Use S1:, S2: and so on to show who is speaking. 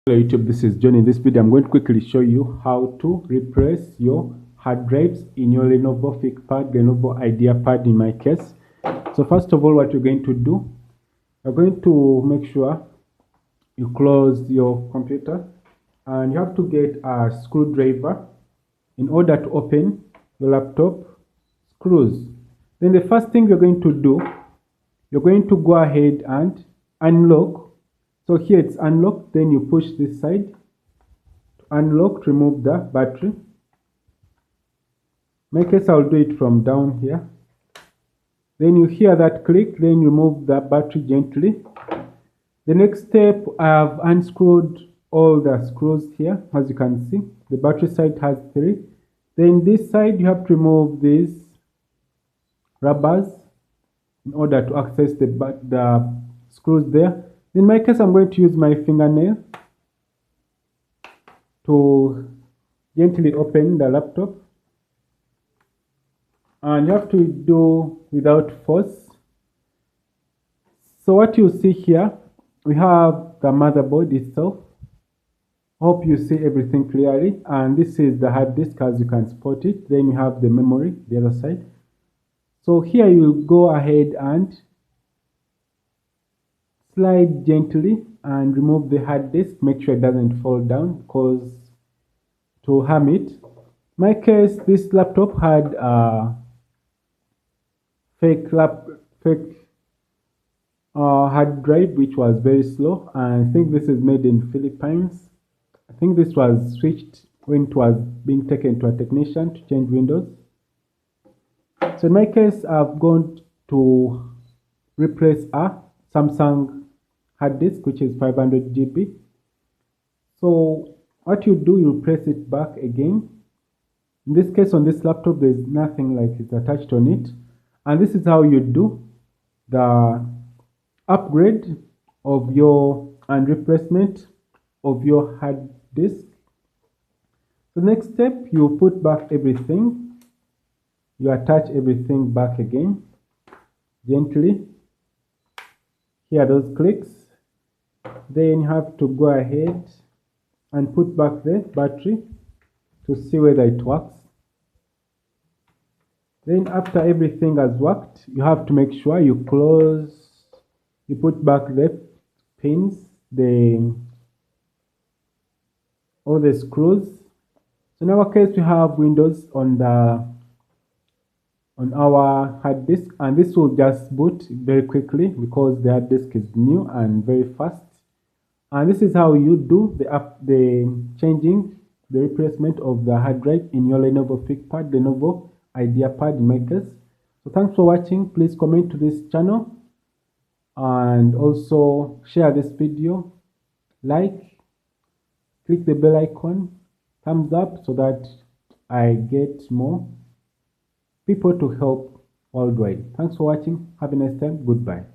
S1: Hello YouTube, this is John. In this video I'm going to quickly show you how to replace your hard drives in your Lenovo ThinkPad, Lenovo IdeaPad in my case. So first of all, what you're going to do, you're going to make sure you close your computer and you have to get a screwdriver in order to open your laptop screws. Then the first thing you're going to do, you're going to go ahead and unlock. So here it's unlocked, then you push this side to unlock, to remove the battery. In my case, I'll do it from down here. Then you hear that click, then you remove the battery gently. The next step, I have unscrewed all the screws here. As you can see, the battery side has 3. Then this side, you have to remove these rubbers in order to access the screws there. In my case, I'm going to use my fingernail to gently open the laptop, and you have to do without force. So what you see here, we have the motherboard itself. Hope you see everything clearly, and this is the hard disk as you can spot it. Then you have the memory, the other side. So here you go ahead and slide gently and remove the hard disk. Make sure it doesn't fall down, because to harm it. In my case, this laptop had a fake hard drive which was very slow, and I think this is made in Philippines. I think this was switched when it was being taken to a technician to change Windows. So in my case, I've gone to replace a Samsung hard disk which is 500 GB. So what you do, you press it back again. In this case, on this laptop, there's nothing like it's attached on it, and this is how you do the upgrade of your and replacement of your hard disk. The next step, you put back everything, you attach everything back again gently. Here those clicks. Then you have to go ahead and put back the battery to see whether it works. Then after everything has worked, you have to make sure you put back the pins, all the screws. So in our case, we have Windows on our hard disk, and this will just boot very quickly because the hard disk is new and very fast. And this is how you do the changing, the replacement of the hard drive in your Lenovo ThinkPad, Lenovo IdeaPad makers. So thanks for watching. Please comment to this channel and also share this video, like, click the bell icon, thumbs up, so that I get more people to help worldwide. Thanks for watching. Have a nice time. Goodbye.